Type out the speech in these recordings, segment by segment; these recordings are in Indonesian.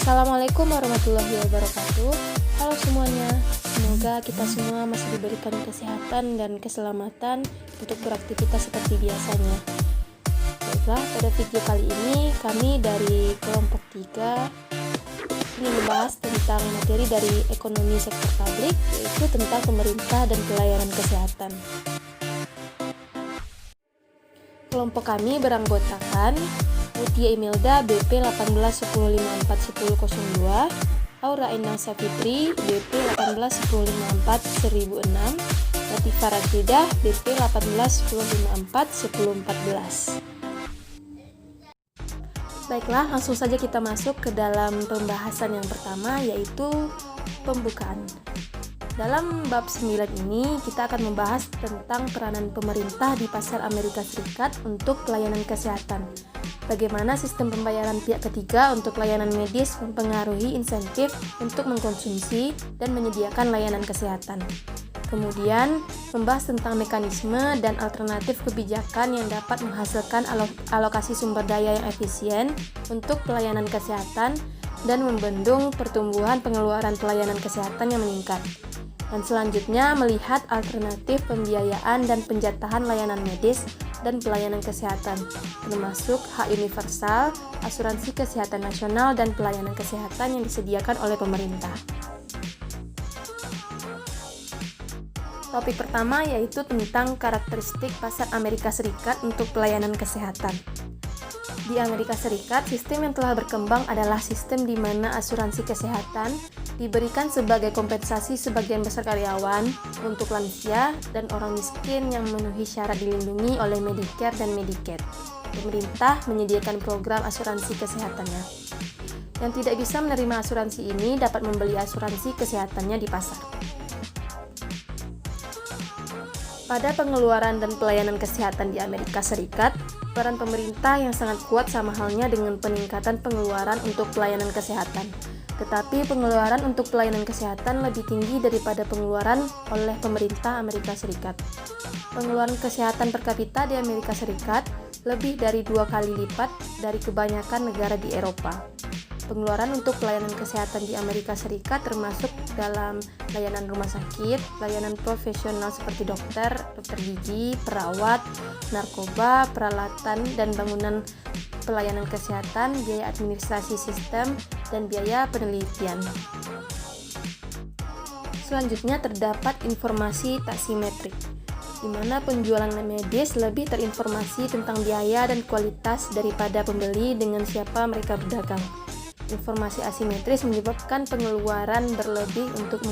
Assalamualaikum warahmatullahi wabarakatuh. Halo semuanya, semoga kita semua masih diberikan kesehatan dan keselamatan untuk beraktivitas seperti biasanya. Baiklah, pada video kali ini kami dari kelompok 3 ingin membahas tentang materi dari ekonomi sektor publik, yaitu tentang pemerintah dan pelayanan kesehatan. Kelompok kami beranggotakan Mutia Imelda BP 1810541002, Aura Endang Safitri BP 1810541006, Latifah Razidah BP 1810541014. Baiklah, langsung saja kita masuk ke dalam pembahasan yang pertama, yaitu pembukaan. Dalam bab 9 ini, kita akan membahas tentang peranan pemerintah di pasar Amerika Serikat untuk pelayanan kesehatan. Bagaimana sistem pembayaran pihak ketiga untuk layanan medis mempengaruhi insentif untuk mengkonsumsi dan menyediakan layanan kesehatan. Kemudian, membahas tentang mekanisme dan alternatif kebijakan yang dapat menghasilkan alokasi sumber daya yang efisien untuk pelayanan kesehatan dan membendung pertumbuhan pengeluaran pelayanan kesehatan yang meningkat. Dan selanjutnya, melihat alternatif pembiayaan dan penjatahan layanan medis dan pelayanan kesehatan, termasuk hak universal, asuransi kesehatan nasional, dan pelayanan kesehatan yang disediakan oleh pemerintah. Topik pertama yaitu tentang karakteristik pasar Amerika Serikat untuk pelayanan kesehatan. Di Amerika Serikat, sistem yang telah berkembang adalah sistem di mana asuransi kesehatan diberikan sebagai kompensasi sebagian besar karyawan untuk lansia dan orang miskin yang memenuhi syarat dilindungi oleh Medicare dan Medicaid. Pemerintah menyediakan program asuransi kesehatannya. Yang tidak bisa menerima asuransi ini dapat membeli asuransi kesehatannya di pasar. Pada pengeluaran dan pelayanan kesehatan di Amerika Serikat, peran pemerintah yang sangat kuat sama halnya dengan peningkatan pengeluaran untuk pelayanan kesehatan. Tetapi pengeluaran untuk pelayanan kesehatan lebih tinggi daripada pengeluaran oleh pemerintah Amerika Serikat. Pengeluaran kesehatan per kapita di Amerika Serikat lebih dari 2 kali lipat dari kebanyakan negara di Eropa. Pengeluaran untuk pelayanan kesehatan di Amerika Serikat termasuk dalam layanan rumah sakit, layanan profesional seperti dokter gigi, perawat, narkoba, peralatan dan bangunan pelayanan kesehatan, biaya administrasi sistem, dan biaya penelitian. Selanjutnya terdapat informasi tak simetrik, di mana penjualan medis lebih terinformasi tentang biaya dan kualitas daripada pembeli dengan siapa mereka berdagang. Informasi asimetris menyebabkan pengeluaran berlebih untuk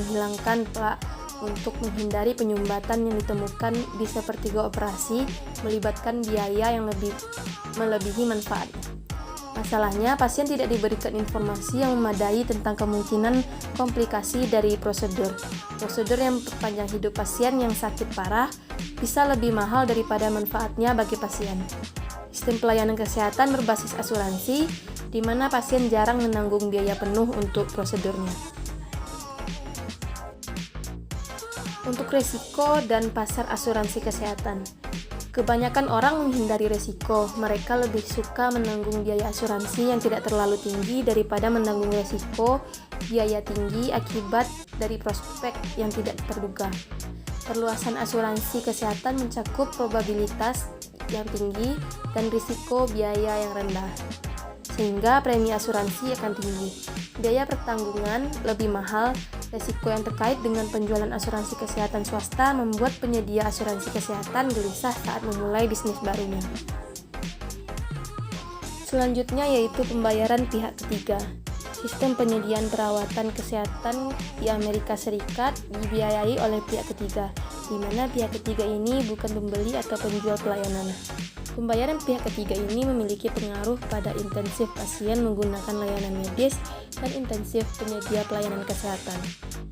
menghindari penyumbatan yang ditemukan di sepertiga operasi melibatkan biaya yang melebihi manfaatnya. Masalahnya, pasien tidak diberikan informasi yang memadai tentang kemungkinan komplikasi dari prosedur. Prosedur yang memperpanjang hidup pasien yang sakit parah bisa lebih mahal daripada manfaatnya bagi pasien. Sistem pelayanan kesehatan berbasis asuransi, di mana pasien jarang menanggung biaya penuh untuk prosedurnya. Untuk risiko dan pasar asuransi kesehatan. Kebanyakan orang menghindari risiko, mereka lebih suka menanggung biaya asuransi yang tidak terlalu tinggi daripada menanggung risiko biaya tinggi akibat dari prospek yang tidak terduga. Perluasan asuransi kesehatan mencakup probabilitas yang tinggi dan risiko biaya yang rendah, sehingga premi asuransi akan tinggi. Biaya pertanggungan lebih mahal. Risiko yang terkait dengan penjualan asuransi kesehatan swasta membuat penyedia asuransi kesehatan gelisah saat memulai bisnis barunya. Selanjutnya yaitu pembayaran pihak ketiga. Sistem penyediaan perawatan kesehatan di Amerika Serikat dibiayai oleh pihak ketiga, di mana pihak ketiga ini bukan pembeli atau penjual pelayanan. Pembayaran pihak ketiga ini memiliki pengaruh pada intensif pasien menggunakan layanan medis dan intensif penyedia pelayanan kesehatan.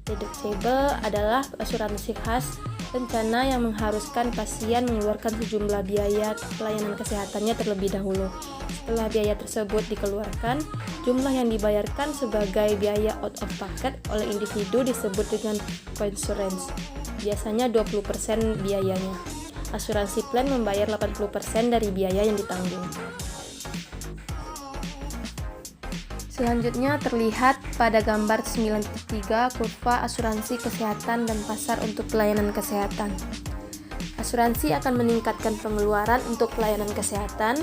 Deductible adalah asuransi khas rencana yang mengharuskan pasien mengeluarkan sejumlah biaya pelayanan kesehatannya terlebih dahulu. Setelah biaya tersebut dikeluarkan, jumlah yang dibayarkan sebagai biaya out of pocket oleh individu disebut dengan coinsurance. Biasanya 20% biayanya. Asuransi plan membayar 80% dari biaya yang ditanggung. Selanjutnya terlihat pada gambar 9.3 kurva asuransi kesehatan dan pasar untuk pelayanan kesehatan. Asuransi akan meningkatkan pengeluaran untuk pelayanan kesehatan,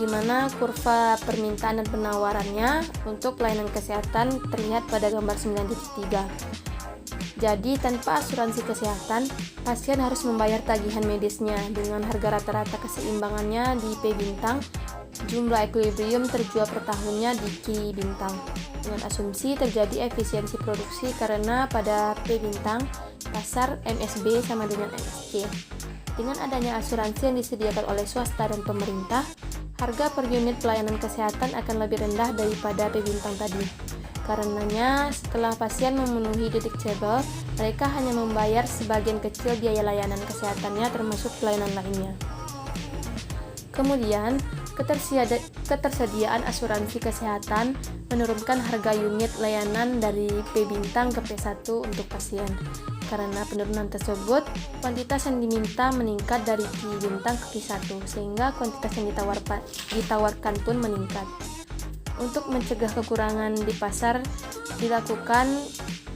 di mana kurva permintaan dan penawarannya untuk pelayanan kesehatan terlihat pada gambar 9.3. Jadi, tanpa asuransi kesehatan, pasien harus membayar tagihan medisnya dengan harga rata-rata keseimbangannya di P bintang, jumlah equilibrium terjual per tahunnya di Q bintang, dengan asumsi terjadi efisiensi produksi karena pada P bintang, pasar MSB sama dengan MSC. Dengan adanya asuransi yang disediakan oleh swasta dan pemerintah, harga per unit pelayanan kesehatan akan lebih rendah daripada P bintang tadi. Karenanya, setelah pasien memenuhi deductible, mereka hanya membayar sebagian kecil biaya layanan kesehatannya termasuk pelayanan lainnya. Kemudian, ketersediaan asuransi kesehatan menurunkan harga unit layanan dari P bintang ke P1 untuk pasien. Karena penurunan tersebut, kuantitas yang diminta meningkat dari Q bintang ke Q1, sehingga kuantitas yang ditawarkan pun meningkat. Untuk mencegah kekurangan di pasar, dilakukan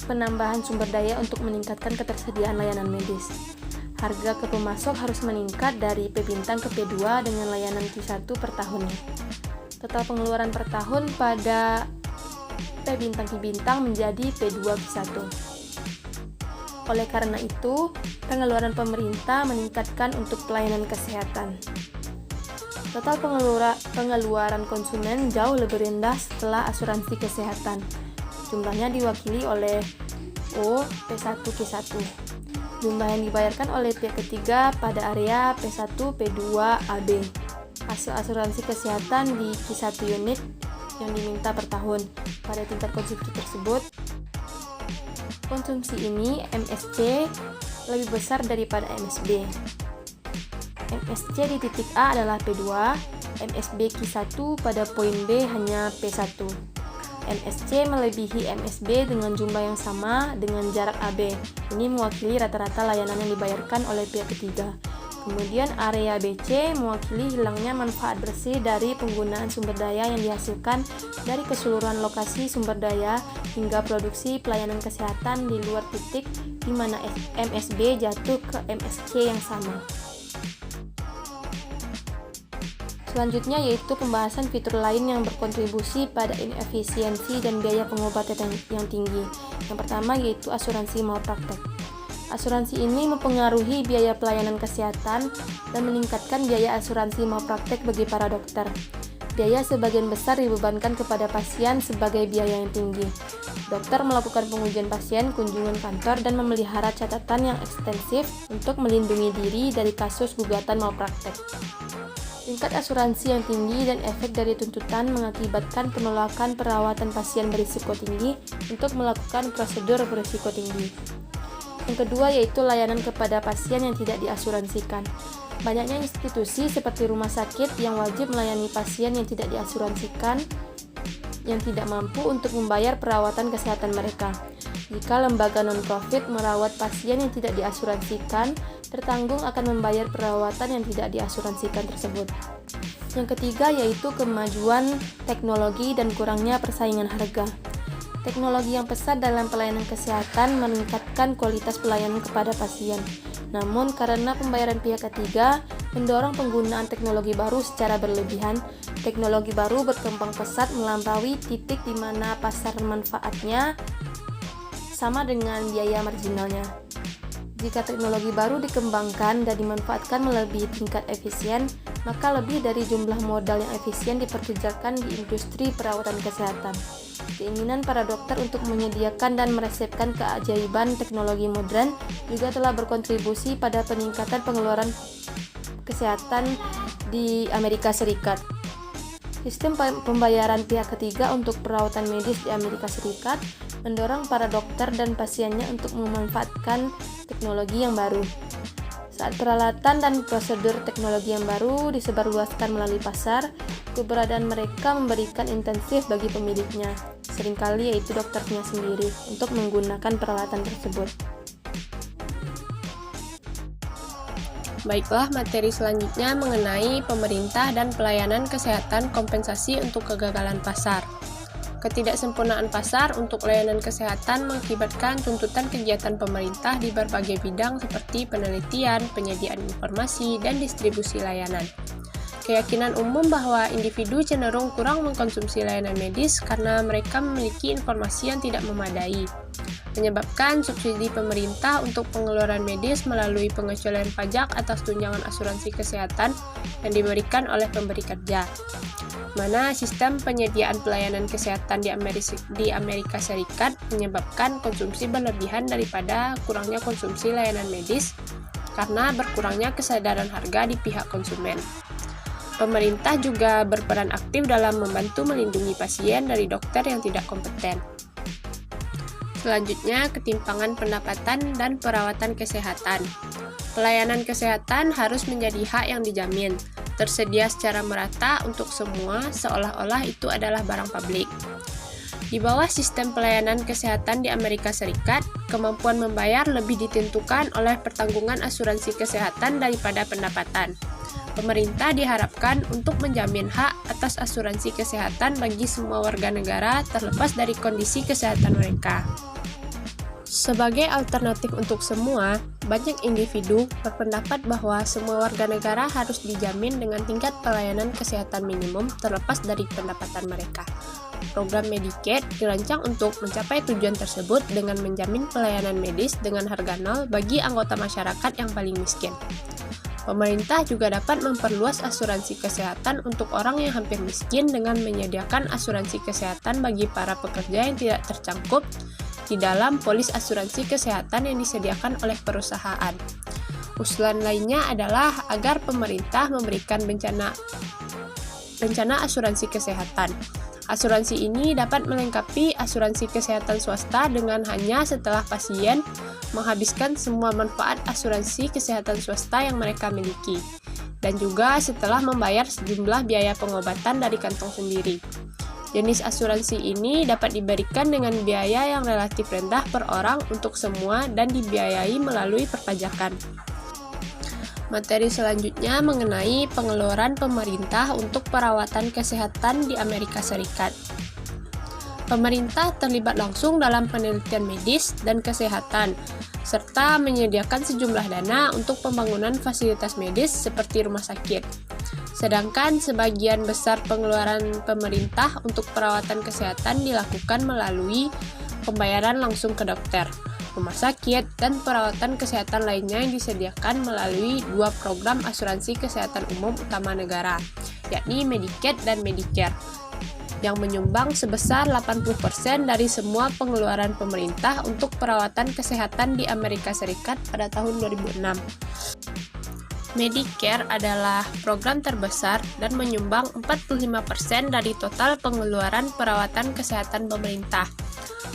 penambahan sumber daya untuk meningkatkan ketersediaan layanan medis. Harga ke pemasok harus meningkat dari P bintang ke P2 dengan layanan Q1 per tahunnya. Total pengeluaran per tahun pada P bintang Q bintang menjadi P2 Q1. Oleh karena itu, pengeluaran pemerintah meningkatkan untuk pelayanan kesehatan. Total pengeluaran konsumen jauh lebih rendah setelah asuransi kesehatan. Jumlahnya diwakili oleh O P1 Q1. Jumlah yang dibayarkan oleh pihak ketiga pada area P1, P2, AB. Hasil asuransi kesehatan di Q1 unit yang diminta per tahun. Pada tingkat konsumsi tersebut, konsumsi ini MSC lebih besar daripada MSB. MSC di titik A adalah P2, MSB Q1 pada poin B hanya P1. MSC melebihi MSB dengan jumlah yang sama dengan jarak AB. Ini mewakili rata-rata layanan yang dibayarkan oleh pihak ketiga. Kemudian area BC mewakili hilangnya manfaat bersih dari penggunaan sumber daya yang dihasilkan dari keseluruhan lokasi sumber daya hingga produksi pelayanan kesehatan di luar titik di mana MSB jatuh ke MSC yang sama. Selanjutnya yaitu pembahasan fitur lain yang berkontribusi pada inefisiensi dan biaya pengobatan yang tinggi. Yang pertama yaitu asuransi malpraktek. Asuransi ini mempengaruhi biaya pelayanan kesehatan dan meningkatkan biaya asuransi malpraktek bagi para dokter. Biaya sebagian besar dibebankan kepada pasien sebagai biaya yang tinggi. Dokter melakukan pengujian pasien, kunjungan kantor, dan memelihara catatan yang ekstensif untuk melindungi diri dari kasus gugatan malpraktek. Tingkat asuransi yang tinggi dan efek dari tuntutan mengakibatkan penolakan perawatan pasien berisiko tinggi untuk melakukan prosedur berisiko tinggi. Yang kedua yaitu layanan kepada pasien yang tidak diasuransikan. Banyaknya institusi seperti rumah sakit yang wajib melayani pasien yang tidak diasuransikan yang tidak mampu untuk membayar perawatan kesehatan mereka. Jika lembaga non-profit merawat pasien yang tidak diasuransikan, tertanggung akan membayar perawatan yang tidak diasuransikan tersebut. Yang ketiga yaitu kemajuan teknologi dan kurangnya persaingan harga. Teknologi yang pesat dalam pelayanan kesehatan meningkatkan kualitas pelayanan kepada pasien. Namun karena pembayaran pihak ketiga mendorong penggunaan teknologi baru secara berlebihan, teknologi baru berkembang pesat melampaui titik di mana pasar manfaatnya sama dengan biaya marginalnya. Jika teknologi baru dikembangkan dan dimanfaatkan melebihi tingkat efisien, maka lebih dari jumlah modal yang efisien diperkerjakan di industri perawatan kesehatan. Keinginan para dokter untuk menyediakan dan meresepkan keajaiban teknologi modern juga telah berkontribusi pada peningkatan pengeluaran kesehatan di Amerika Serikat. Sistem pembayaran pihak ketiga untuk perawatan medis di Amerika Serikat mendorong para dokter dan pasiennya untuk memanfaatkan teknologi yang baru. Saat peralatan dan prosedur teknologi yang baru disebarluaskan melalui pasar, keberadaan mereka memberikan intensif bagi pemiliknya, seringkali yaitu dokternya sendiri, untuk menggunakan peralatan tersebut. Baiklah, materi selanjutnya mengenai pemerintah dan pelayanan kesehatan kompensasi untuk kegagalan pasar. Ketidaksempurnaan pasar untuk layanan kesehatan mengakibatkan tuntutan kegiatan pemerintah di berbagai bidang seperti penelitian, penyediaan informasi, dan distribusi layanan. Keyakinan umum bahwa individu cenderung kurang mengkonsumsi layanan medis karena mereka memiliki informasi yang tidak memadai, menyebabkan subsidi pemerintah untuk pengeluaran medis melalui pengecualian pajak atas tunjangan asuransi kesehatan yang diberikan oleh pemberi kerja, mana sistem penyediaan pelayanan kesehatan di Amerika Serikat menyebabkan konsumsi berlebihan daripada kurangnya konsumsi layanan medis karena berkurangnya kesadaran harga di pihak konsumen. Pemerintah juga berperan aktif dalam membantu melindungi pasien dari dokter yang tidak kompeten. Selanjutnya, ketimpangan pendapatan dan perawatan kesehatan. Pelayanan kesehatan harus menjadi hak yang dijamin, tersedia secara merata untuk semua, seolah-olah itu adalah barang publik. Di bawah sistem pelayanan kesehatan di Amerika Serikat, kemampuan membayar lebih ditentukan oleh pertanggungan asuransi kesehatan daripada pendapatan. Pemerintah diharapkan untuk menjamin hak atas asuransi kesehatan bagi semua warga negara terlepas dari kondisi kesehatan mereka. Sebagai alternatif untuk semua, banyak individu berpendapat bahwa semua warga negara harus dijamin dengan tingkat pelayanan kesehatan minimum terlepas dari pendapatan mereka. Program Medicaid dirancang untuk mencapai tujuan tersebut dengan menjamin pelayanan medis dengan harga nol bagi anggota masyarakat yang paling miskin. Pemerintah juga dapat memperluas asuransi kesehatan untuk orang yang hampir miskin dengan menyediakan asuransi kesehatan bagi para pekerja yang tidak tercakup di dalam polis asuransi kesehatan yang disediakan oleh perusahaan. Usulan lainnya adalah agar pemerintah memberikan bencana asuransi kesehatan. Asuransi ini dapat melengkapi asuransi kesehatan swasta dengan hanya setelah pasien menghabiskan semua manfaat asuransi kesehatan swasta yang mereka miliki, dan juga setelah membayar sejumlah biaya pengobatan dari kantong sendiri. Jenis asuransi ini dapat diberikan dengan biaya yang relatif rendah per orang untuk semua dan dibiayai melalui perpajakan. Materi selanjutnya mengenai pengeluaran pemerintah untuk perawatan kesehatan di Amerika Serikat. Pemerintah terlibat langsung dalam penelitian medis dan kesehatan, serta menyediakan sejumlah dana untuk pembangunan fasilitas medis seperti rumah sakit. Sedangkan sebagian besar pengeluaran pemerintah untuk perawatan kesehatan dilakukan melalui pembayaran langsung ke dokter, rumah sakit, dan perawatan kesehatan lainnya yang disediakan melalui dua program asuransi kesehatan umum utama negara, yakni Medicaid dan Medicare, yang menyumbang sebesar 80% dari semua pengeluaran pemerintah untuk perawatan kesehatan di Amerika Serikat pada tahun 2006. Medicare adalah program terbesar dan menyumbang 45% dari total pengeluaran perawatan kesehatan pemerintah,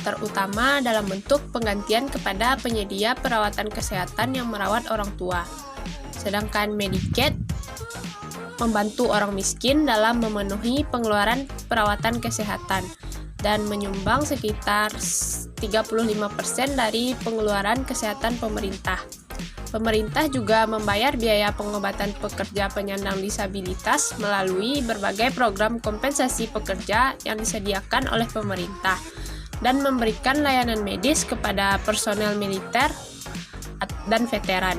terutama dalam bentuk penggantian kepada penyedia perawatan kesehatan yang merawat orang tua. Sedangkan Medicaid membantu orang miskin dalam memenuhi pengeluaran perawatan kesehatan dan menyumbang sekitar 35% dari pengeluaran kesehatan pemerintah. Pemerintah juga membayar biaya pengobatan pekerja penyandang disabilitas melalui berbagai program kompensasi pekerja yang disediakan oleh pemerintah dan memberikan layanan medis kepada personel militer dan veteran.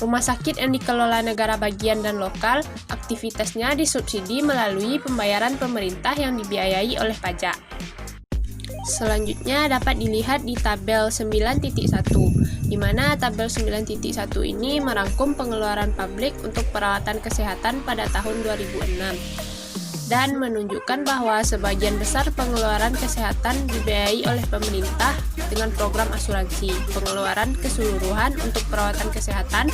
Rumah sakit yang dikelola negara bagian dan lokal, aktivitasnya disubsidi melalui pembayaran pemerintah yang dibiayai oleh pajak. Selanjutnya dapat dilihat di tabel 9.1, di mana tabel 9.1 ini merangkum pengeluaran publik untuk perawatan kesehatan pada tahun 2006 dan menunjukkan bahwa sebagian besar pengeluaran kesehatan dibiayai oleh pemerintah dengan program asuransi. Pengeluaran keseluruhan untuk perawatan kesehatan,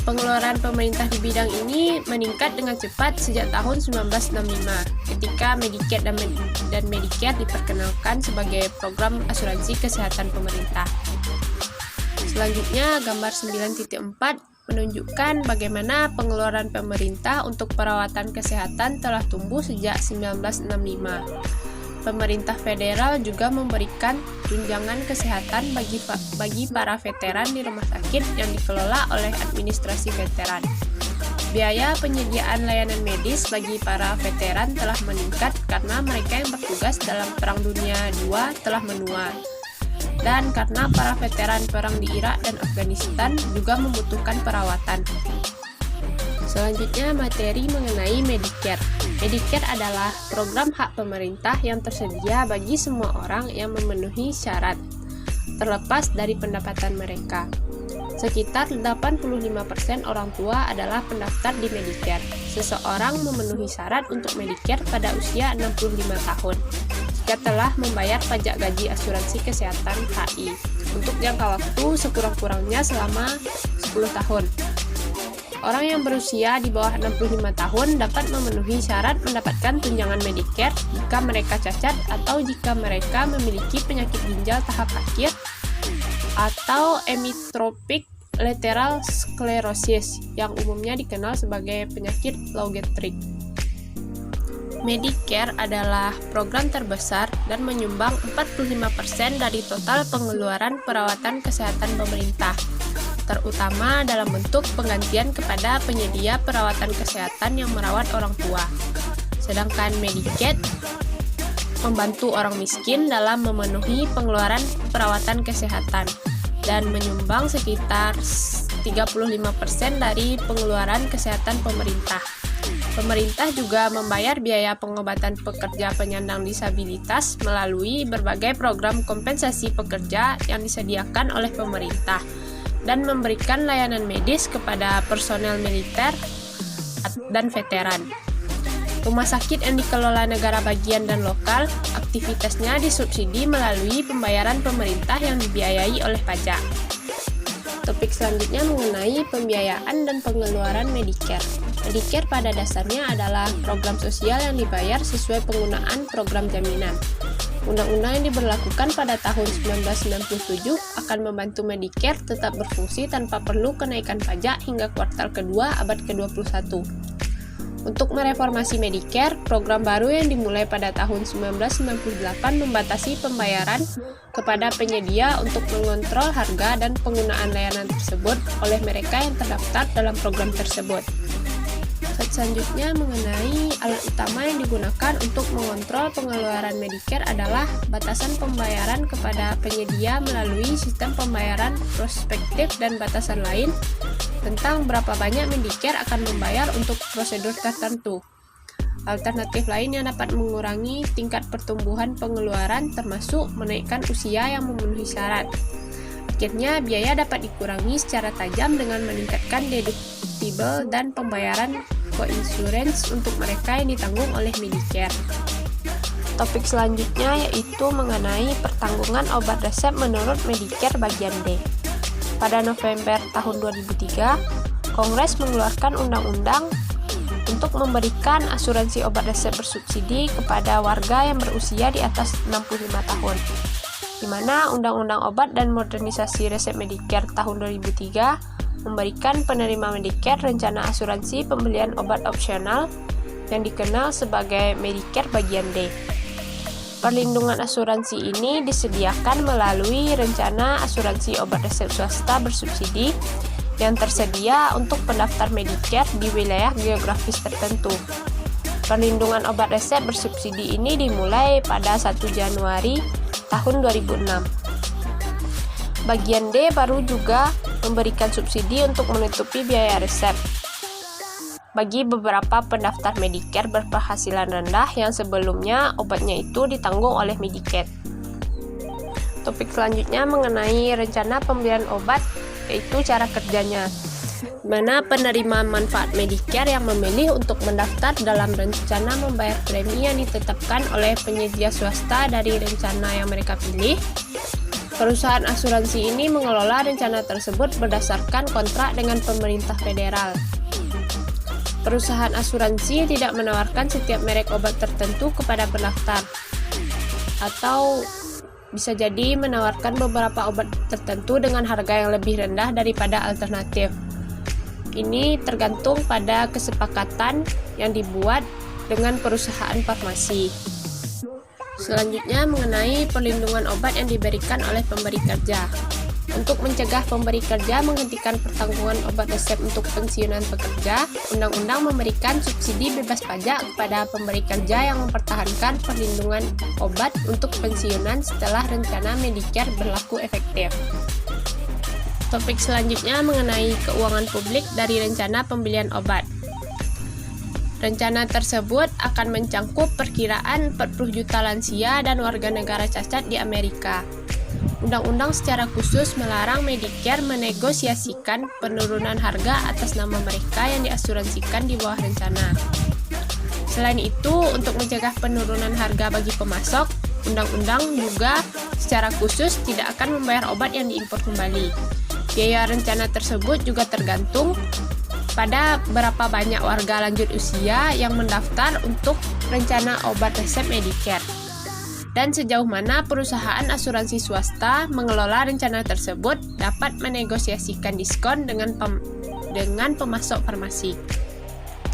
pengeluaran pemerintah di bidang ini meningkat dengan cepat sejak tahun 1965 ketika Medicaid dan Medicare diperkenalkan sebagai program asuransi kesehatan pemerintah. Selanjutnya, gambar 9.4 menunjukkan bagaimana pengeluaran pemerintah untuk perawatan kesehatan telah tumbuh sejak 1965. Pemerintah federal juga memberikan tunjangan kesehatan bagi para veteran di rumah sakit yang dikelola oleh administrasi veteran. Biaya penyediaan layanan medis bagi para veteran telah meningkat karena mereka yang bertugas dalam Perang Dunia II telah menua. Dan karena para veteran perang di Irak dan Afghanistan juga membutuhkan perawatan. Selanjutnya materi mengenai Medicare. Medicare adalah program hak pemerintah yang tersedia bagi semua orang yang memenuhi syarat, terlepas dari pendapatan mereka. Sekitar 85% orang tua adalah pendaftar di Medicare. Seseorang memenuhi syarat untuk Medicare pada usia 65 tahun. Jika telah membayar pajak gaji asuransi kesehatan HI untuk jangka waktu sekurang-kurangnya selama 10 tahun. Orang yang berusia di bawah 65 tahun dapat memenuhi syarat mendapatkan tunjangan Medicare jika mereka cacat atau jika mereka memiliki penyakit ginjal tahap akhir atau amyotrophic lateral sclerosis yang umumnya dikenal sebagai penyakit Lou Gehrig. Medicare adalah program terbesar dan menyumbang 45% dari total pengeluaran perawatan kesehatan pemerintah, terutama dalam bentuk penggantian kepada penyedia perawatan kesehatan yang merawat orang tua. Sedangkan Medicaid membantu orang miskin dalam memenuhi pengeluaran perawatan kesehatan dan menyumbang sekitar 35% dari pengeluaran kesehatan pemerintah. Pemerintah juga membayar biaya pengobatan pekerja penyandang disabilitas melalui berbagai program kompensasi pekerja yang disediakan oleh pemerintah dan memberikan layanan medis kepada personel militer dan veteran. Rumah sakit yang dikelola negara bagian dan lokal, aktivitasnya disubsidi melalui pembayaran pemerintah yang dibiayai oleh pajak. Topik selanjutnya mengenai pembiayaan dan pengeluaran Medicare. Medicare pada dasarnya adalah program sosial yang dibayar sesuai penggunaan program jaminan. Undang-undang yang diberlakukan pada tahun 1997 akan membantu Medicare tetap berfungsi tanpa perlu kenaikan pajak hingga kuartal kedua abad ke-21. Untuk mereformasi Medicare, program baru yang dimulai pada tahun 1998 membatasi pembayaran kepada penyedia untuk mengontrol harga dan penggunaan layanan tersebut oleh mereka yang terdaftar dalam program tersebut. Selanjutnya mengenai alat utama yang digunakan untuk mengontrol pengeluaran Medicare adalah batasan pembayaran kepada penyedia melalui sistem pembayaran prospektif dan batasan lain tentang berapa banyak Medicare akan membayar untuk prosedur tertentu. Alternatif lain yang dapat mengurangi tingkat pertumbuhan pengeluaran termasuk menaikkan usia yang memenuhi syarat. Akhirnya, biaya dapat dikurangi secara tajam dengan meningkatkan deductible dan pembayaran co-insurance untuk mereka yang ditanggung oleh Medicare. Topik selanjutnya yaitu mengenai pertanggungan obat resep menurut Medicare bagian D. Pada November tahun 2003, Kongres mengeluarkan undang-undang untuk memberikan asuransi obat resep bersubsidi kepada warga yang berusia di atas 65 tahun, di mana Undang-Undang Obat dan Modernisasi Resep Medicare tahun 2003 memberikan penerima Medicare rencana asuransi pembelian obat opsional yang dikenal sebagai Medicare bagian D. Perlindungan asuransi ini disediakan melalui rencana asuransi obat resep swasta bersubsidi yang tersedia untuk pendaftar Medicare di wilayah geografis tertentu. Perlindungan obat resep bersubsidi ini dimulai pada 1 Januari tahun 2006. Bagian D baru juga memberikan subsidi untuk menutupi biaya resep bagi beberapa pendaftar Medicare berpenghasilan rendah yang sebelumnya obatnya itu ditanggung oleh Medicaid. Topik selanjutnya mengenai rencana pembelian obat, yaitu cara kerjanya, di mana penerima manfaat Medicare yang memilih untuk mendaftar dalam rencana membayar premi yang ditetapkan oleh penyedia swasta dari rencana yang mereka pilih. Perusahaan asuransi ini mengelola rencana tersebut berdasarkan kontrak dengan pemerintah federal. Perusahaan asuransi tidak menawarkan setiap merek obat tertentu kepada pendaftar, atau bisa jadi menawarkan beberapa obat tertentu dengan harga yang lebih rendah daripada alternatif. Ini tergantung pada kesepakatan yang dibuat dengan perusahaan farmasi. Selanjutnya mengenai perlindungan obat yang diberikan oleh pemberi kerja. Untuk mencegah pemberi kerja menghentikan pertanggungan obat resep untuk pensiunan pekerja, Undang-Undang memberikan subsidi bebas pajak kepada pemberi kerja yang mempertahankan perlindungan obat untuk pensiunan setelah rencana Medicare berlaku efektif. Topik selanjutnya mengenai keuangan publik dari rencana pembelian obat. Rencana tersebut akan mencangkup perkiraan 40 juta lansia dan warga negara cacat di Amerika. Undang-undang secara khusus melarang Medicare menegosiasikan penurunan harga atas nama mereka yang diasuransikan di bawah rencana. Selain itu, untuk mencegah penurunan harga bagi pemasok, undang-undang juga secara khusus tidak akan membayar obat yang diimpor kembali. Biaya rencana tersebut juga tergantung pada berapa banyak warga lanjut usia yang mendaftar untuk rencana obat resep Medicare, dan sejauh mana perusahaan asuransi swasta mengelola rencana tersebut dapat menegosiasikan diskon dengan pemasok farmasi.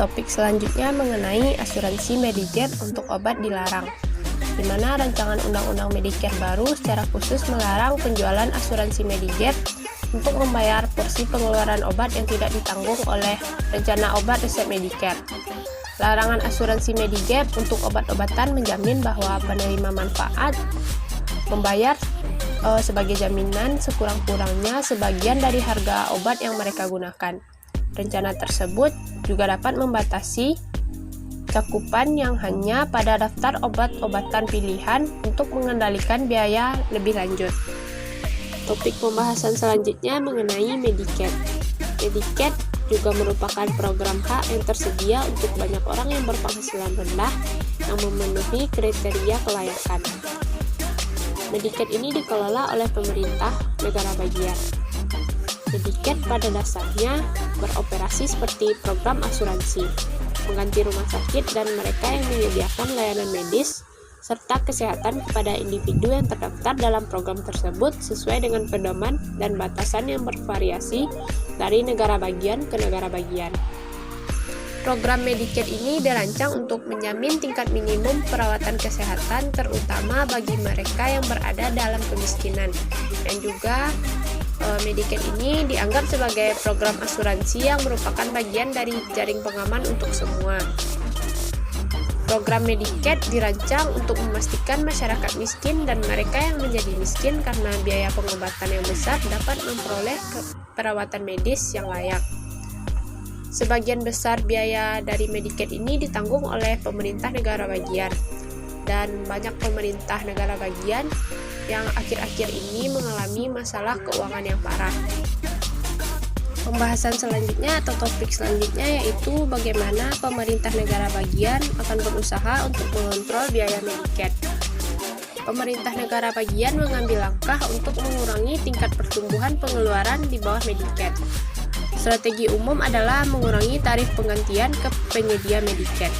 Topik selanjutnya mengenai asuransi Medicare untuk obat dilarang, di mana rancangan undang-undang Medicare baru secara khusus melarang penjualan asuransi Medicare untuk membayar porsi pengeluaran obat yang tidak ditanggung oleh rencana obat resep Medicare. Larangan asuransi Medigap untuk obat-obatan menjamin bahwa penerima manfaat membayar sebagai jaminan sekurang-kurangnya sebagian dari harga obat yang mereka gunakan. Rencana tersebut juga dapat membatasi cakupan yang hanya pada daftar obat-obatan pilihan untuk mengendalikan biaya lebih lanjut. Topik pembahasan selanjutnya mengenai Medicare. Medicare juga merupakan program hak yang tersedia untuk banyak orang yang berpenghasilan rendah yang memenuhi kriteria kelayakan. Medicare ini dikelola oleh pemerintah negara bagian. Medicare pada dasarnya beroperasi seperti program asuransi, mengganti rumah sakit dan mereka yang menyediakan layanan medis serta kesehatan kepada individu yang terdaftar dalam program tersebut sesuai dengan pedoman dan batasan yang bervariasi dari negara bagian ke negara bagian. Program Medicare ini dirancang untuk menjamin tingkat minimum perawatan kesehatan terutama bagi mereka yang berada dalam kemiskinan, dan juga Medicare ini dianggap sebagai program asuransi yang merupakan bagian dari jaring pengaman untuk semua. Program Medicare dirancang untuk memastikan masyarakat miskin dan mereka yang menjadi miskin karena biaya pengobatan yang besar dapat memperoleh perawatan medis yang layak. Sebagian besar biaya dari Medicare ini ditanggung oleh pemerintah negara bagian, dan banyak pemerintah negara bagian yang akhir-akhir ini mengalami masalah keuangan yang parah. Pembahasan selanjutnya atau topik selanjutnya yaitu bagaimana pemerintah negara bagian akan berusaha untuk mengontrol biaya Medicare. Pemerintah negara bagian mengambil langkah untuk mengurangi tingkat pertumbuhan pengeluaran di bawah Medicare. Strategi umum adalah mengurangi tarif penggantian ke penyedia Medicare.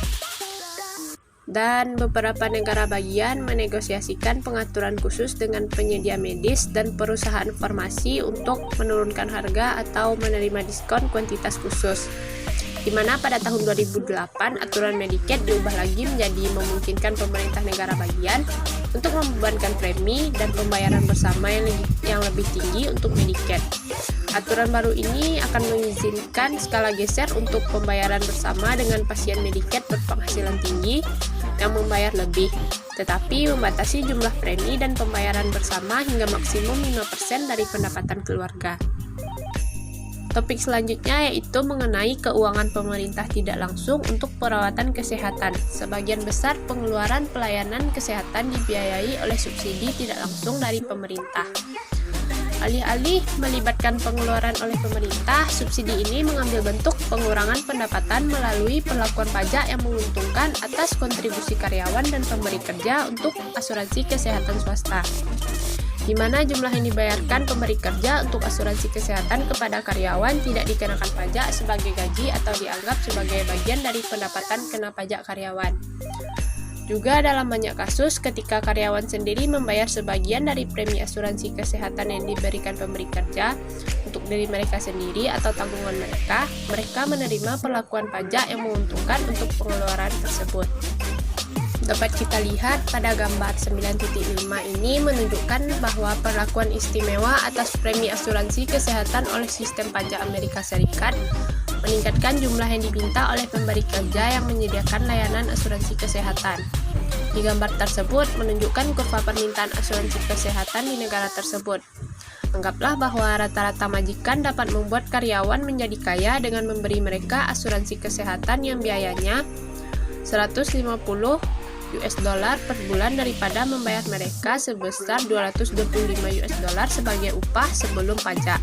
Dan beberapa negara bagian menegosiasikan pengaturan khusus dengan penyedia medis dan perusahaan farmasi untuk menurunkan harga atau menerima diskon kuantitas khusus, di mana pada tahun 2008 aturan Medicare diubah lagi menjadi memungkinkan pemerintah negara bagian untuk membebankan premi dan pembayaran bersama yang lebih tinggi untuk Medicare. Aturan baru ini akan mengizinkan skala geser untuk pembayaran bersama dengan pasien Medicare berpenghasilan tinggi yang membayar lebih, tetapi membatasi jumlah premi dan pembayaran bersama hingga maksimum 5% dari pendapatan keluarga. Topik selanjutnya yaitu mengenai keuangan pemerintah tidak langsung untuk perawatan kesehatan. Sebagian besar pengeluaran pelayanan kesehatan dibiayai oleh subsidi tidak langsung dari pemerintah. Alih-alih melibatkan pengeluaran oleh pemerintah, subsidi ini mengambil bentuk pengurangan pendapatan melalui perlakuan pajak yang menguntungkan atas kontribusi karyawan dan pemberi kerja untuk asuransi kesehatan swasta, di mana jumlah yang dibayarkan pemberi kerja untuk asuransi kesehatan kepada karyawan tidak dikenakan pajak sebagai gaji atau dianggap sebagai bagian dari pendapatan kena pajak karyawan. Juga dalam banyak kasus, ketika karyawan sendiri membayar sebagian dari premi asuransi kesehatan yang diberikan pemberi kerja untuk diri mereka sendiri atau tanggungan mereka, mereka menerima perlakuan pajak yang menguntungkan untuk pengeluaran tersebut. Dapat kita lihat pada gambar 9.5 ini menunjukkan bahwa perlakuan istimewa atas premi asuransi kesehatan oleh sistem pajak Amerika Serikat meningkatkan jumlah yang diminta oleh pemberi kerja yang menyediakan layanan asuransi kesehatan. Di gambar tersebut menunjukkan kurva permintaan asuransi kesehatan di negara tersebut. Anggaplah bahwa rata-rata majikan dapat membuat karyawan menjadi kaya dengan memberi mereka asuransi kesehatan yang biayanya 150 US dollar per bulan daripada membayar mereka sebesar 225 US dollar sebagai upah sebelum pajak.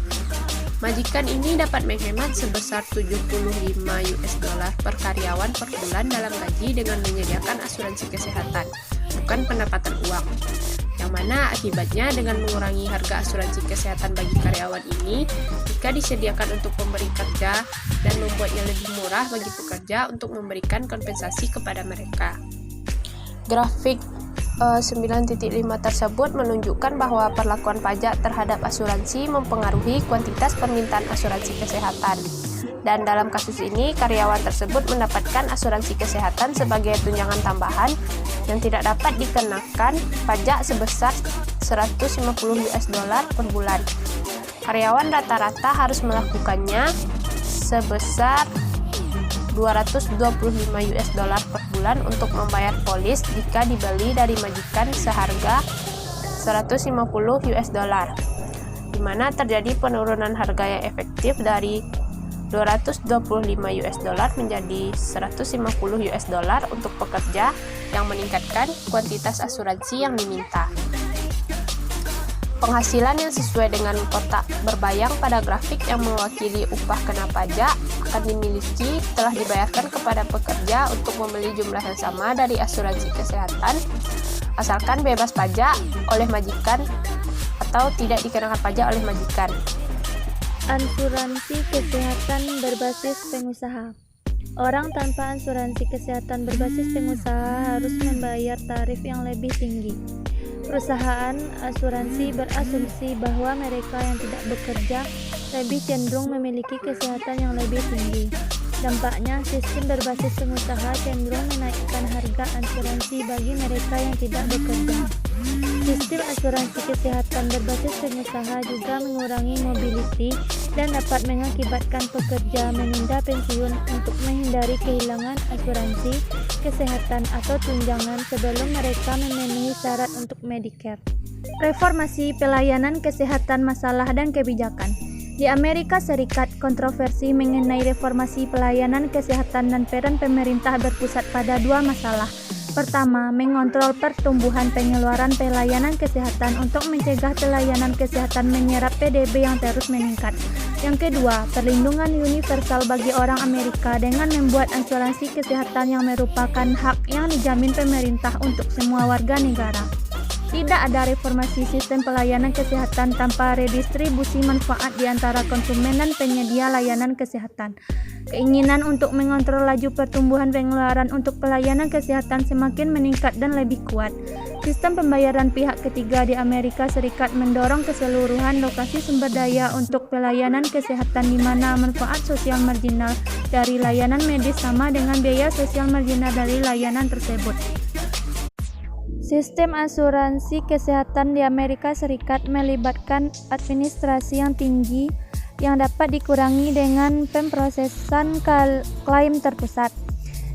Majikan ini dapat menghemat sebesar 75 US dollar per karyawan per bulan dalam gaji dengan menyediakan asuransi kesehatan, bukan pendapatan uang. Yang mana akibatnya dengan mengurangi harga asuransi kesehatan bagi karyawan ini, jika disediakan untuk pemberi kerja dan membuatnya lebih murah bagi pekerja untuk memberikan kompensasi kepada mereka. Grafik 9.5 tersebut menunjukkan bahwa perlakuan pajak terhadap asuransi mempengaruhi kuantitas permintaan asuransi kesehatan. Dan dalam kasus ini, karyawan tersebut mendapatkan asuransi kesehatan sebagai tunjangan tambahan yang tidak dapat dikenakan pajak sebesar 150 US dollar per bulan. Karyawan rata-rata harus melakukannya sebesar 225 US dollar per bulan untuk membayar polis jika dibeli dari majikan seharga 150 US dollar, di mana terjadi penurunan harga yang efektif dari 225 US dollar menjadi 150 US dollar untuk pekerja yang meningkatkan kuantitas asuransi yang diminta. Penghasilan yang sesuai dengan kotak berbayang pada grafik yang mewakili upah kena pajak akan dimiliki telah dibayarkan kepada pekerja untuk membeli jumlah yang sama dari asuransi kesehatan asalkan bebas pajak oleh majikan atau tidak dikenakan pajak oleh majikan. Asuransi kesehatan berbasis pengusaha. Orang tanpa asuransi kesehatan berbasis pengusaha harus membayar tarif yang lebih tinggi. Perusahaan asuransi berasumsi bahwa mereka yang tidak bekerja lebih cenderung memiliki kesehatan yang lebih tinggi. Dampaknya, sistem berbasis pengusaha cenderung menaikkan harga asuransi bagi mereka yang tidak bekerja. Sistem asuransi kesehatan berbasis pengusaha juga mengurangi mobility dan dapat mengakibatkan pekerja menunda pensiun untuk menghindari kehilangan asuransi kesehatan atau tunjangan sebelum mereka memenuhi syarat untuk Medicare. Reformasi pelayanan kesehatan, masalah dan kebijakan. Di Amerika Serikat, kontroversi mengenai reformasi pelayanan kesehatan dan peran pemerintah berpusat pada dua masalah. Pertama, mengontrol pertumbuhan pengeluaran pelayanan kesehatan untuk mencegah pelayanan kesehatan menyerap PDB yang terus meningkat. Yang kedua, perlindungan universal bagi orang Amerika dengan membuat asuransi kesehatan yang merupakan hak yang dijamin pemerintah untuk semua warga negara. Tidak ada reformasi sistem pelayanan kesehatan tanpa redistribusi manfaat di antara konsumen dan penyedia layanan kesehatan. Keinginan untuk mengontrol laju pertumbuhan pengeluaran untuk pelayanan kesehatan semakin meningkat dan lebih kuat. Sistem pembayaran pihak ketiga di Amerika Serikat mendorong keseluruhan lokasi sumber daya untuk pelayanan kesehatan di mana manfaat sosial marginal dari layanan medis sama dengan biaya sosial marginal dari layanan tersebut. Sistem asuransi kesehatan di Amerika Serikat melibatkan administrasi yang tinggi yang dapat dikurangi dengan pemrosesan klaim terpusat.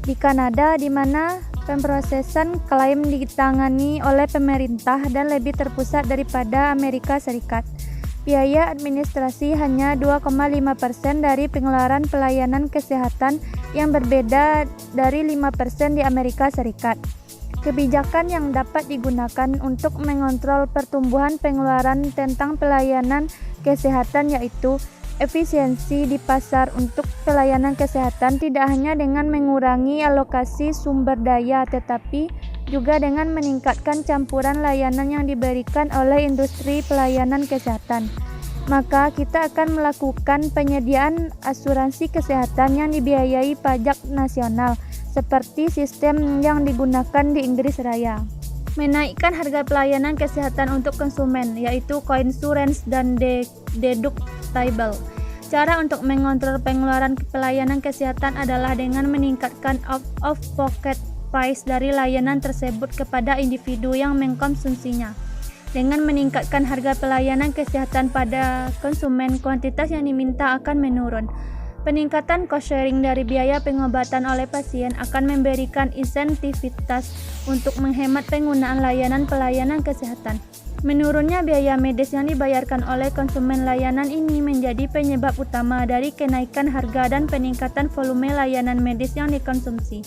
Di Kanada, di mana pemrosesan klaim ditangani oleh pemerintah dan lebih terpusat daripada Amerika Serikat. Biaya administrasi hanya 2,5% dari pengeluaran pelayanan kesehatan yang berbeda dari 5% di Amerika Serikat. Kebijakan yang dapat digunakan untuk mengontrol pertumbuhan pengeluaran tentang pelayanan kesehatan yaitu efisiensi di pasar untuk pelayanan kesehatan tidak hanya dengan mengurangi alokasi sumber daya tetapi juga dengan meningkatkan campuran layanan yang diberikan oleh industri pelayanan kesehatan. Maka kita akan melakukan penyediaan asuransi kesehatan yang dibiayai pajak nasional seperti sistem yang digunakan di Inggris Raya. Menaikkan harga pelayanan kesehatan untuk konsumen, yaitu co-insurance dan deductible. Cara untuk mengontrol pengeluaran pelayanan kesehatan adalah dengan meningkatkan out-of-pocket price dari layanan tersebut kepada individu yang mengkonsumsinya. Dengan meningkatkan harga pelayanan kesehatan pada konsumen, kuantitas yang diminta akan menurun. Peningkatan cost sharing dari biaya pengobatan oleh pasien akan memberikan insentivitas untuk menghemat penggunaan pelayanan kesehatan. Menurunnya biaya medis yang dibayarkan oleh konsumen layanan ini menjadi penyebab utama dari kenaikan harga dan peningkatan volume layanan medis yang dikonsumsi.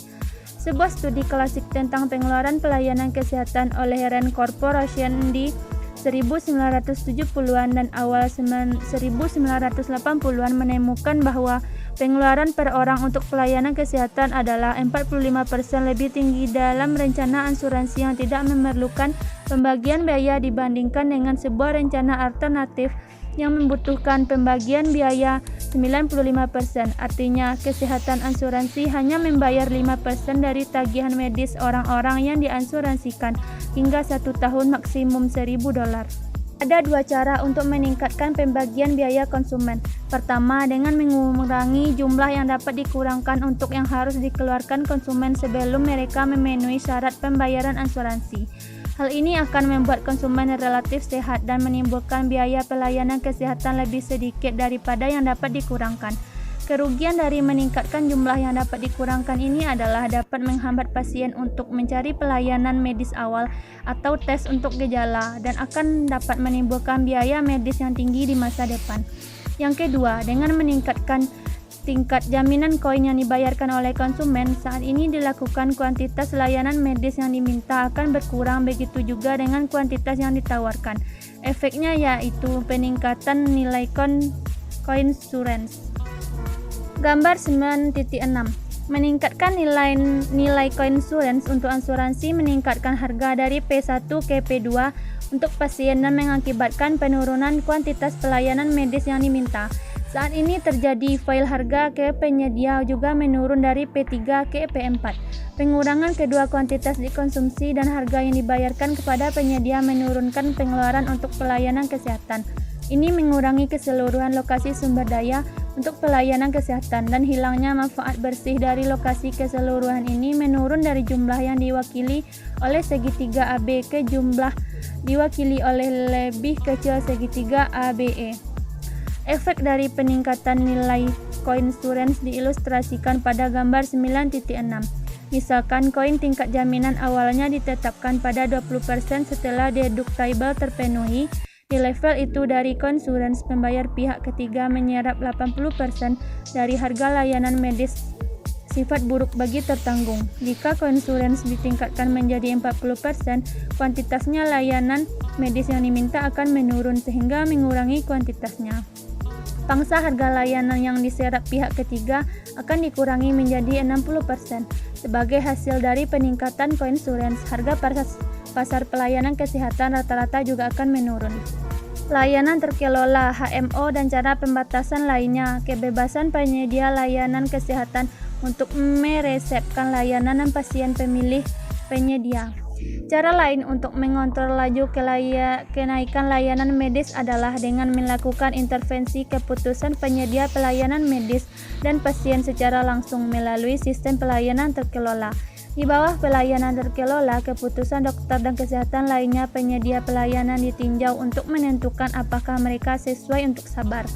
Sebuah studi klasik tentang pengeluaran pelayanan kesehatan oleh Rand Corporation di 1970-an dan awal 1980-an menemukan bahwa pengeluaran per orang untuk pelayanan kesehatan adalah 45% lebih tinggi dalam rencana asuransi yang tidak memerlukan pembagian biaya dibandingkan dengan sebuah rencana alternatif yang membutuhkan pembagian biaya 95%. Artinya, kesehatan asuransi hanya membayar 5% dari tagihan medis orang-orang yang diasuransikan hingga 1 tahun maksimum $1.000. Ada 2 cara untuk meningkatkan pembagian biaya konsumen. Pertama, dengan mengurangi jumlah yang dapat dikurangkan untuk yang harus dikeluarkan konsumen sebelum mereka memenuhi syarat pembayaran asuransi. Hal ini akan membuat konsumen relatif sehat dan menimbulkan biaya pelayanan kesehatan lebih sedikit daripada yang dapat dikurangkan. Kerugian dari meningkatkan jumlah yang dapat dikurangkan ini adalah dapat menghambat pasien untuk mencari pelayanan medis awal atau tes untuk gejala dan akan dapat menimbulkan biaya medis yang tinggi di masa depan. Yang kedua, dengan meningkatkan tingkat jaminan koin yang dibayarkan oleh konsumen, saat ini dilakukan kuantitas layanan medis yang diminta akan berkurang, begitu juga dengan kuantitas yang ditawarkan. Efeknya yaitu peningkatan nilai koinsurans. Gambar 9.6. Meningkatkan nilai koinsurans untuk asuransi meningkatkan harga dari P1 ke P2 untuk pasien dan mengakibatkan penurunan kuantitas pelayanan medis yang diminta. Saat ini terjadi file harga ke penyedia juga menurun dari P3 ke P4. Pengurangan kedua kuantitas dikonsumsi dan harga yang dibayarkan kepada penyedia menurunkan pengeluaran untuk pelayanan kesehatan. Ini mengurangi keseluruhan lokasi sumber daya untuk pelayanan kesehatan dan hilangnya manfaat bersih dari lokasi keseluruhan ini menurun dari jumlah yang diwakili oleh segitiga AB ke jumlah diwakili oleh lebih kecil segitiga ABE. Efek dari peningkatan nilai koinsurans diilustrasikan pada gambar 9.6. Misalkan koin tingkat jaminan awalnya ditetapkan pada 20% setelah deductible terpenuhi. Di level itu dari koinsurans, pembayar pihak ketiga menyerap 80% dari harga layanan medis sifat buruk bagi tertanggung. Jika koinsurans ditingkatkan menjadi 40%, kuantitasnya layanan medis yang diminta akan menurun sehingga mengurangi kuantitasnya. Pangsa harga layanan yang diserap pihak ketiga akan dikurangi menjadi 60%. Sebagai hasil dari peningkatan koinsurans, harga pasar pelayanan kesehatan rata-rata juga akan menurun. Layanan terkelola HMO dan cara pembatasan lainnya, kebebasan penyedia layanan kesehatan untuk meresepkan layanan dan pasien pemilih penyedia. Cara lain untuk mengontrol laju kenaikan layanan medis adalah dengan melakukan intervensi keputusan penyedia pelayanan medis dan pasien secara langsung melalui sistem pelayanan terkelola. Di bawah pelayanan terkelola, keputusan dokter dan kesehatan lainnya penyedia pelayanan ditinjau untuk menentukan apakah mereka sesuai untuk sabar.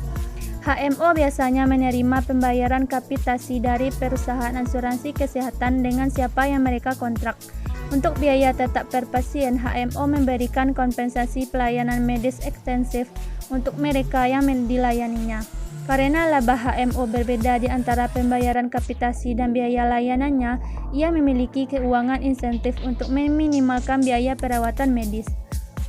HMO biasanya menerima pembayaran kapitasi dari perusahaan asuransi kesehatan dengan siapa yang mereka kontrak. Untuk biaya tetap per pasien, HMO memberikan kompensasi pelayanan medis ekstensif untuk mereka yang dilayaninya. Karena laba HMO berbeda di antara pembayaran kapitasi dan biaya layanannya, ia memiliki keuangan insentif untuk meminimalkan biaya perawatan medis.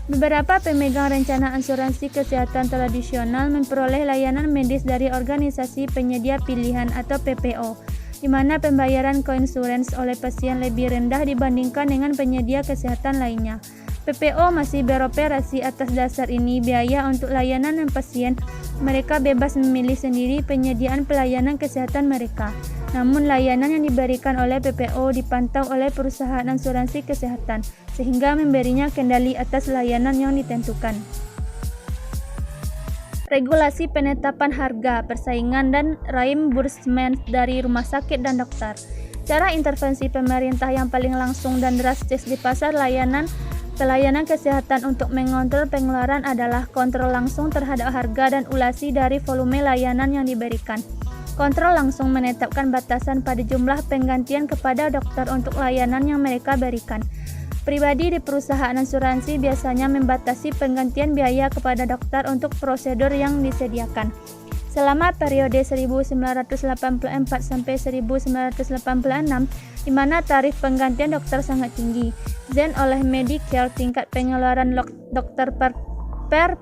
Beberapa pemegang rencana asuransi kesehatan tradisional memperoleh layanan medis dari organisasi penyedia pilihan atau PPO, di mana pembayaran koinsurans oleh pasien lebih rendah dibandingkan dengan penyedia kesehatan lainnya. PPO masih beroperasi atas dasar ini biaya untuk layanan dan pasien. Mereka bebas memilih sendiri penyediaan pelayanan kesehatan mereka. Namun layanan yang diberikan oleh PPO dipantau oleh perusahaan asuransi kesehatan, sehingga memberinya kendali atas layanan yang ditentukan. Regulasi penetapan harga, persaingan, dan reimbursement dari rumah sakit dan dokter. Cara intervensi pemerintah yang paling langsung dan drastis di pasar pelayanan kesehatan untuk mengontrol pengeluaran adalah kontrol langsung terhadap harga dan ulasi dari volume layanan yang diberikan. Kontrol langsung menetapkan batasan pada jumlah penggantian kepada dokter untuk layanan yang mereka berikan. Pribadi di perusahaan asuransi biasanya membatasi penggantian biaya kepada dokter untuk prosedur yang disediakan. Selama periode 1984 sampai 1986, di mana tarif penggantian dokter sangat tinggi, oleh Medicare, tingkat pengeluaran dokter per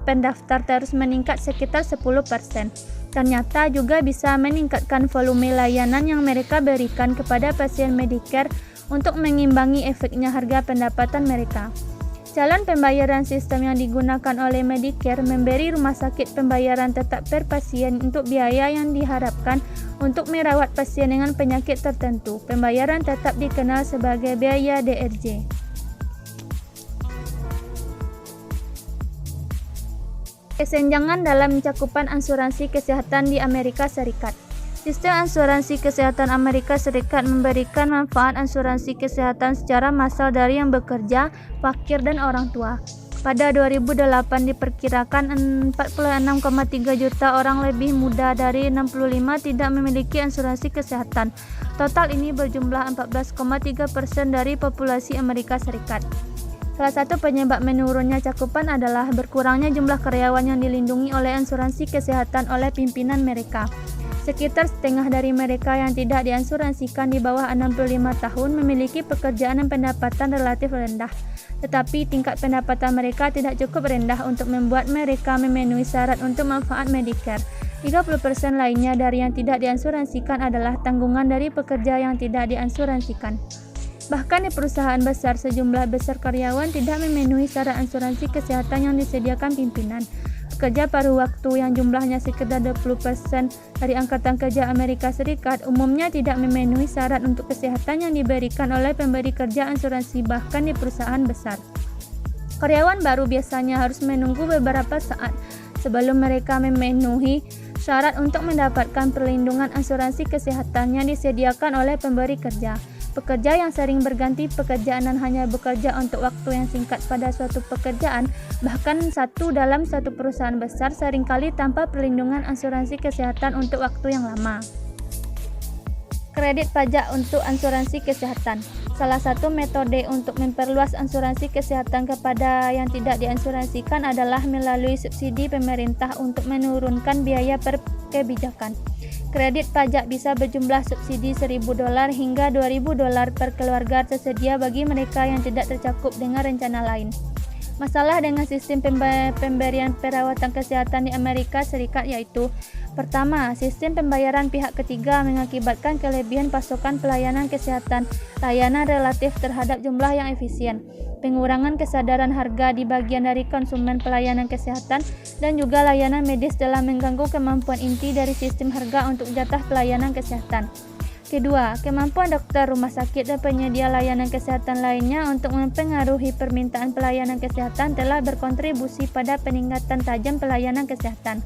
pendaftar terus meningkat sekitar 10%. Ternyata juga bisa meningkatkan volume layanan yang mereka berikan kepada pasien Medicare untuk mengimbangi efeknya harga pendapatan mereka. Jalan pembayaran sistem yang digunakan oleh Medicare memberi rumah sakit pembayaran tetap per pasien untuk biaya yang diharapkan untuk merawat pasien dengan penyakit tertentu. Pembayaran tetap dikenal sebagai biaya DRG. Kesenjangan dalam cakupan asuransi kesehatan di Amerika Serikat. Sistem asuransi kesehatan Amerika Serikat memberikan manfaat asuransi kesehatan secara massal dari yang bekerja, fakir, dan orang tua. Pada 2008 diperkirakan 46,3 juta orang lebih muda dari 65 tidak memiliki asuransi kesehatan. Total ini berjumlah 14,3% dari populasi Amerika Serikat. Salah satu penyebab menurunnya cakupan adalah berkurangnya jumlah karyawan yang dilindungi oleh asuransi kesehatan oleh pimpinan mereka. Sekitar setengah dari mereka yang tidak diasuransikan di bawah 65 tahun memiliki pekerjaan dan pendapatan relatif rendah, tetapi tingkat pendapatan mereka tidak cukup rendah untuk membuat mereka memenuhi syarat untuk manfaat Medicare. 30% lainnya dari yang tidak diasuransikan adalah tanggungan dari pekerja yang tidak diasuransikan. Bahkan di perusahaan besar, sejumlah besar karyawan tidak memenuhi syarat asuransi kesehatan yang disediakan pimpinan. Pekerja paruh waktu yang jumlahnya sekitar 20% dari Angkatan Kerja Amerika Serikat umumnya tidak memenuhi syarat untuk kesehatan yang diberikan oleh pemberi kerja asuransi bahkan di perusahaan besar. Karyawan baru biasanya harus menunggu beberapa saat sebelum mereka memenuhi syarat untuk mendapatkan perlindungan asuransi kesehatan yang disediakan oleh pemberi kerja. Pekerja yang sering berganti pekerjaan dan hanya bekerja untuk waktu yang singkat pada suatu pekerjaan, bahkan dalam satu perusahaan besar, seringkali tanpa perlindungan asuransi kesehatan untuk waktu yang lama. Kredit pajak untuk asuransi kesehatan. Salah satu metode untuk memperluas asuransi kesehatan kepada yang tidak diasuransikan adalah melalui subsidi pemerintah untuk menurunkan biaya per kebijakan. Kredit pajak bisa berjumlah subsidi $1.000 hingga $2.000 per keluarga tersedia bagi mereka yang tidak tercakup dengan rencana lain. Masalah dengan sistem pemberian perawatan kesehatan di Amerika Serikat yaitu: pertama, sistem pembayaran pihak ketiga mengakibatkan kelebihan pasokan pelayanan kesehatan, layanan relatif terhadap jumlah yang efisien, pengurangan kesadaran harga di bagian dari konsumen pelayanan kesehatan, dan juga layanan medis dalam mengganggu kemampuan inti dari sistem harga untuk jatah pelayanan kesehatan. Kedua, kemampuan dokter, rumah sakit, dan penyedia layanan kesehatan lainnya untuk mempengaruhi permintaan pelayanan kesehatan telah berkontribusi pada peningkatan tajam pelayanan kesehatan.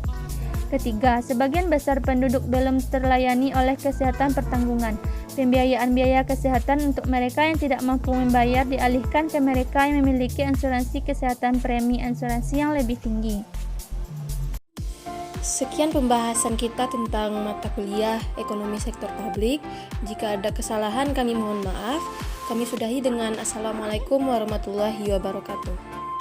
Ketiga, sebagian besar penduduk belum terlayani oleh kesehatan pertanggungan. Pembiayaan biaya kesehatan untuk mereka yang tidak mampu membayar dialihkan ke mereka yang memiliki asuransi kesehatan premi asuransi yang lebih tinggi. Sekian pembahasan kita tentang mata kuliah Ekonomi Sektor Publik. Jika ada kesalahan kami mohon maaf. Kami sudahi dengan Assalamualaikum warahmatullahi wabarakatuh.